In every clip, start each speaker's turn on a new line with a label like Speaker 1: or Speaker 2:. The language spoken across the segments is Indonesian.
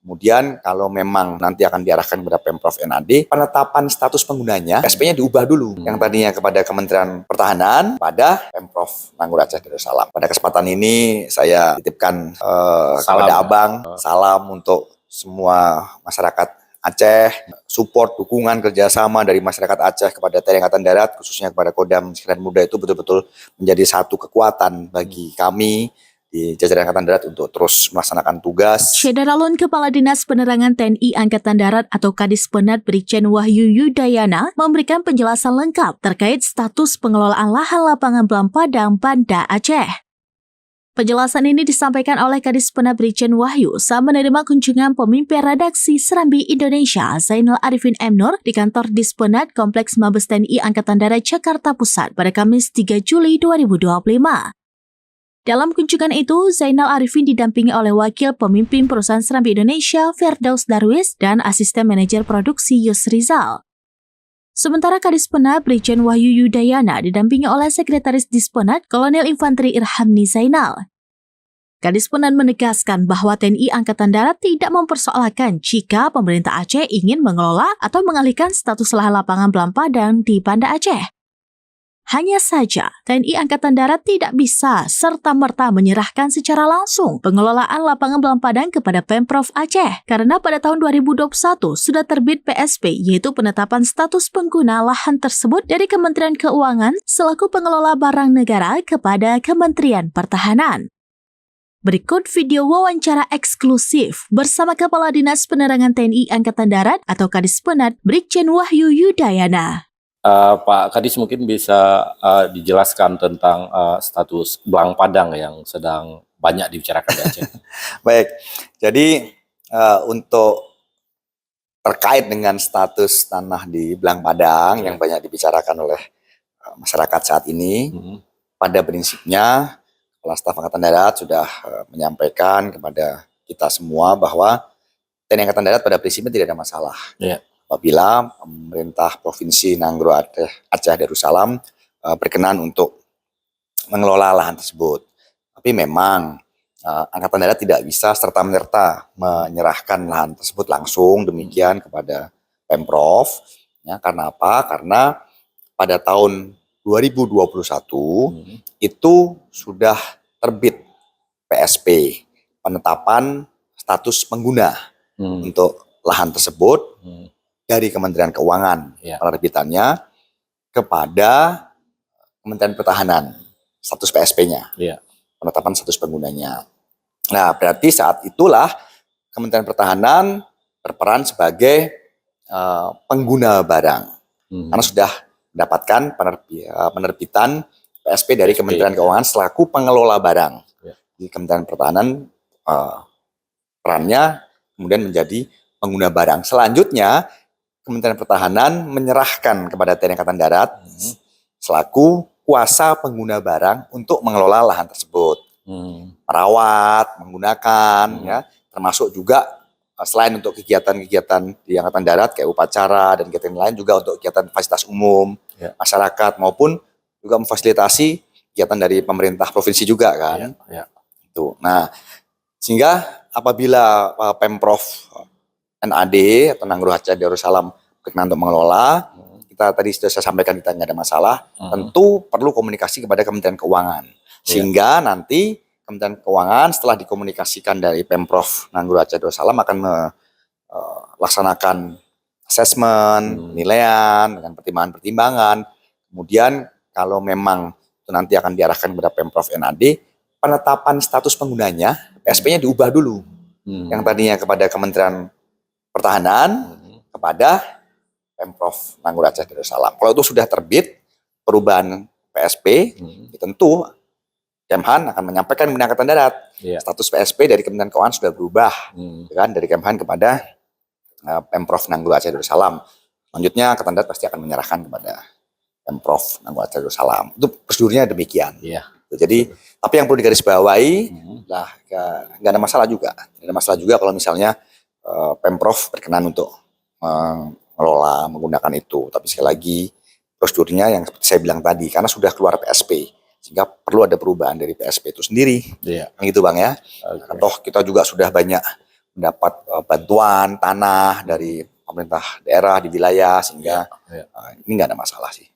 Speaker 1: Kemudian kalau memang nanti akan diarahkan kepada Pemprov NAD, penetapan status penggunanya, PSP-nya diubah dulu. Yang tadinya kepada Kementerian Pertahanan, pada Pemprov Nanggroe Aceh Darussalam. Pada kesempatan ini saya titipkan kepada Abang, salam untuk semua masyarakat Aceh, support, dukungan, kerjasama dari masyarakat Aceh kepada TNI Angkatan Darat, khususnya kepada Kodam Sekretariat Muda itu betul-betul menjadi satu kekuatan bagi kami di jajaran Angkatan Darat untuk terus melaksanakan tugas.
Speaker 2: Syederalun Kepala Dinas Penerangan TNI Angkatan Darat atau Kadispenat Brigjen Wahyu Yudayana memberikan penjelasan lengkap terkait status pengelolaan lahan lapangan Belam Padang, Banda Aceh. Penjelasan ini disampaikan oleh Kadispenat Brigjen Wahyu saat menerima kunjungan pemimpin redaksi Serambi Indonesia Zainal Arifin M. Nur di kantor Dispenat Kompleks Mabes TNI Angkatan Darat Jakarta Pusat pada Kamis 3 Juli 2025. Dalam kunjungan itu, Zainal Arifin didampingi oleh Wakil Pemimpin Perusahaan Serambi Indonesia, Firdaus Darwis, dan Asisten Manajer Produksi Yus Rizal. Sementara Kadispenat Brigjen Wahyu Yudayana didampingi oleh Sekretaris Dispenat Kolonel Infanteri Irhamni Zainal. Kadispenat menegaskan bahwa TNI Angkatan Darat tidak mempersoalkan jika pemerintah Aceh ingin mengelola atau mengalihkan status lahan lapangan Belam Padang di Banda Aceh. Hanya saja, TNI Angkatan Darat tidak bisa serta-merta menyerahkan secara langsung pengelolaan lapangan Belam Padang kepada Pemprov Aceh karena pada tahun 2021 sudah terbit PSP yaitu penetapan status pengguna lahan tersebut dari Kementerian Keuangan selaku pengelola barang negara kepada Kementerian Pertahanan. Berikut video wawancara eksklusif bersama Kepala Dinas Penerangan TNI Angkatan Darat atau Kadispenat Brigjen Wahyu Yudayana.
Speaker 3: Pak Kadis mungkin bisa dijelaskan tentang status Belang Padang yang sedang banyak dibicarakan di Aceh.
Speaker 1: Baik, jadi untuk terkait dengan status tanah di Belang Padang yang banyak dibicarakan oleh masyarakat saat ini, pada prinsipnya Kepala Staf Angkatan Darat sudah menyampaikan kepada kita semua bahwa TNI Angkatan Darat pada prinsipnya tidak ada masalah. Apabila pemerintah Provinsi Nanggroe Aceh Darussalam berkenan untuk mengelola lahan tersebut. Tapi memang Angkatan Darat tidak bisa serta-merta menyerahkan lahan tersebut langsung demikian kepada Pemprov. Ya, karena apa? Karena pada tahun 2021 itu sudah terbit PSP, penetapan status pengguna untuk lahan tersebut dari Kementerian Keuangan, penerbitannya kepada Kementerian Pertahanan, status PSP-nya, penetapan status penggunanya. Nah, berarti saat itulah Kementerian Pertahanan berperan sebagai pengguna barang, karena sudah mendapatkan penerbitan PSP dari Kementerian Keuangan selaku pengelola barang. Di Kementerian Pertahanan perannya kemudian menjadi pengguna barang. Selanjutnya Kementerian Pertahanan menyerahkan kepada TNI Angkatan Darat selaku kuasa pengguna barang untuk mengelola lahan tersebut, merawat, menggunakan, ya, termasuk juga selain untuk kegiatan-kegiatan di Angkatan Darat kayak upacara dan kegiatan lain juga untuk kegiatan fasilitas umum masyarakat maupun juga memfasilitasi kegiatan dari pemerintah provinsi juga kan. Itu. Nah, sehingga apabila Pemprov NAD atau Nanggroe Aceh Darussalam berkenan untuk mengelola, kita tadi sudah saya sampaikan kita nggak ada masalah, tentu perlu komunikasi kepada Kementerian Keuangan, sehingga nanti Kementerian Keuangan setelah dikomunikasikan dari Pemprov Nanggroe Aceh Darussalam akan melaksanakan asesmen, penilaian dengan pertimbangan-pertimbangan, kemudian kalau memang itu nanti akan diarahkan kepada Pemprov NAD, penetapan status penggunanya, PSP-nya diubah dulu, yang tadinya kepada Kementerian Pertahanan kepada Pemprov Nanggroe Aceh Darussalam. Kalau itu sudah terbit perubahan PSP, tentu Kemhan akan menyampaikan kepada Angkatan Darat status PSP dari Kementerian Keuangan sudah berubah, kan, dari Kemhan kepada Pemprov Nanggroe Aceh Darussalam. Selanjutnya Angkatan Darat pasti akan menyerahkan kepada Pemprov Nanggroe Aceh Darussalam. Itu prosedurnya demikian. Jadi, tapi yang perlu digarisbawahi, lah nggak ada masalah juga. Tidak ada masalah juga kalau misalnya Pemprov berkenan untuk mengelola, menggunakan itu. Tapi sekali lagi, prosedurnya yang seperti saya bilang tadi, karena sudah keluar PSP, sehingga perlu ada perubahan dari PSP itu sendiri. Gitu Bang ya. Toh kita juga sudah banyak mendapat bantuan tanah dari pemerintah daerah di wilayah, sehingga ini nggak ada masalah sih.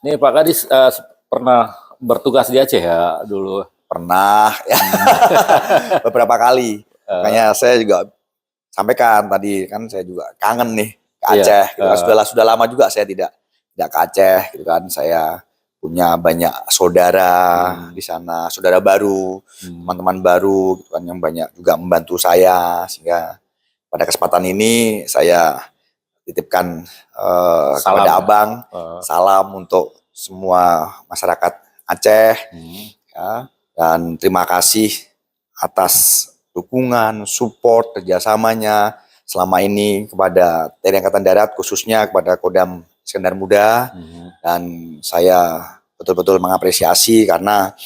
Speaker 3: Ini Pak Kadis pernah bertugas di Aceh ya dulu?
Speaker 1: Pernah ya, beberapa kali. Makanya saya juga sampaikan tadi, kan saya juga kangen nih ke Aceh. Gitu kan. Sudah lama juga saya tidak ke Aceh, gitu kan. Saya punya banyak saudara di sana, saudara baru, teman-teman baru, gitu kan, yang banyak juga membantu saya, sehingga pada kesempatan ini saya titipkan kepada Abang salam untuk semua masyarakat Aceh, ya, dan terima kasih atas dukungan, support, kerjasamanya selama ini kepada TNI Angkatan Darat, khususnya kepada Kodam Iskandar Muda, dan saya betul-betul mengapresiasi karena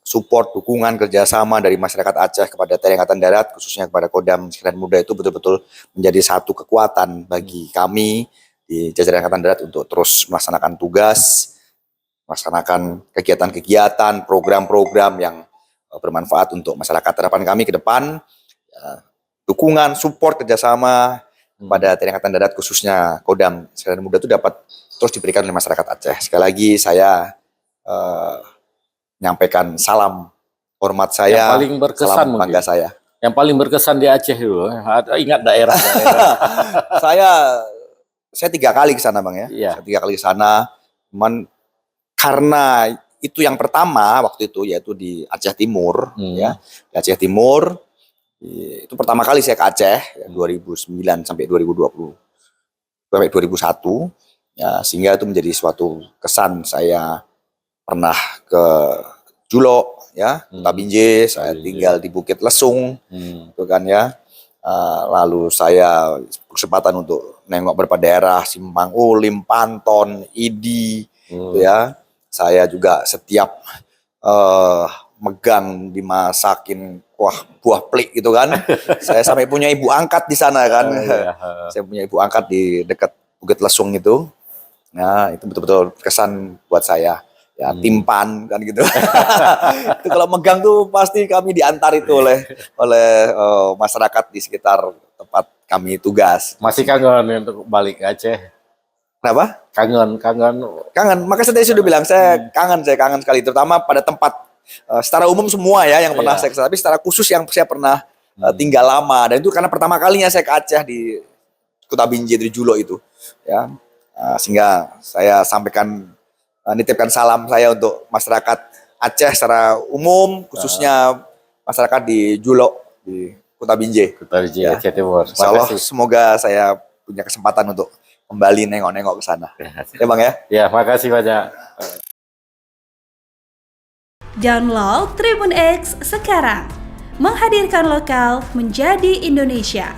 Speaker 1: support, dukungan, kerjasama dari masyarakat Aceh kepada TNI Angkatan Darat, khususnya kepada Kodam Iskandar Muda, itu betul-betul menjadi satu kekuatan bagi kami di jajaran Angkatan Darat untuk terus melaksanakan tugas, melaksanakan kegiatan-kegiatan, program-program yang bermanfaat untuk masyarakat. Harapan kami ke depan, dukungan, support, kerjasama pada TNI Angkatan Darat, khususnya Kodam Iskandar Muda, itu dapat terus diberikan oleh masyarakat Aceh. Sekali lagi saya menyampaikan salam hormat saya,
Speaker 3: yang paling berkesan
Speaker 1: salam bangga saya.
Speaker 3: Yang paling berkesan di Aceh dulu, ingat daerah?
Speaker 1: Saya 3 kali ke sana, Bang ya.
Speaker 3: Iya.
Speaker 1: Saya 3 kali ke sana, cuman karena itu yang pertama waktu itu, yaitu di Aceh Timur, ya. Di Aceh Timur, itu pertama kali saya ke Aceh, ya, 2009 sampai 2020, sampai 2001, ya, sehingga itu menjadi suatu kesan. Saya pernah ke Julo, ya, Kota Binjai, saya tinggal di Bukit Lesung, itu kan ya. Lalu saya kesempatan untuk nengok beberapa daerah, Simpang Ulim, Panton, Idi, gitu ya. Saya juga setiap megang dimasakin buah plik gitu kan. Saya sampai punya ibu angkat di sana kan. Saya punya ibu angkat di dekat Bukit Lesung itu. Nah, itu betul-betul kesan buat saya. Ya, timpan kan gitu. Itu kalau megang tuh pasti kami diantar itu oleh masyarakat di sekitar tempat kami tugas.
Speaker 3: Masih kangen untuk balik ke Aceh?
Speaker 1: Kenapa?
Speaker 3: Kangen.
Speaker 1: Makanya saya tadi sudah bilang saya kangen sekali, terutama pada tempat secara umum semua ya yang pernah saya kesana, tapi secara khusus yang saya pernah tinggal lama, dan itu karena pertama kalinya saya ke Aceh di Kota Binjai, di Julo itu, ya. Sehingga saya nitipkan salam saya untuk masyarakat Aceh secara umum, khususnya masyarakat di Julo, di Kota Binjai.
Speaker 3: Kota Binjai,
Speaker 1: ya.
Speaker 3: Aceh Timur.
Speaker 1: Insyaallah semoga saya punya kesempatan untuk kembali nengok-nengok ke sana. Ya Bang ya.
Speaker 3: Ya, makasih banyak.
Speaker 4: Download Tribun X sekarang. Menghadirkan lokal menjadi Indonesia.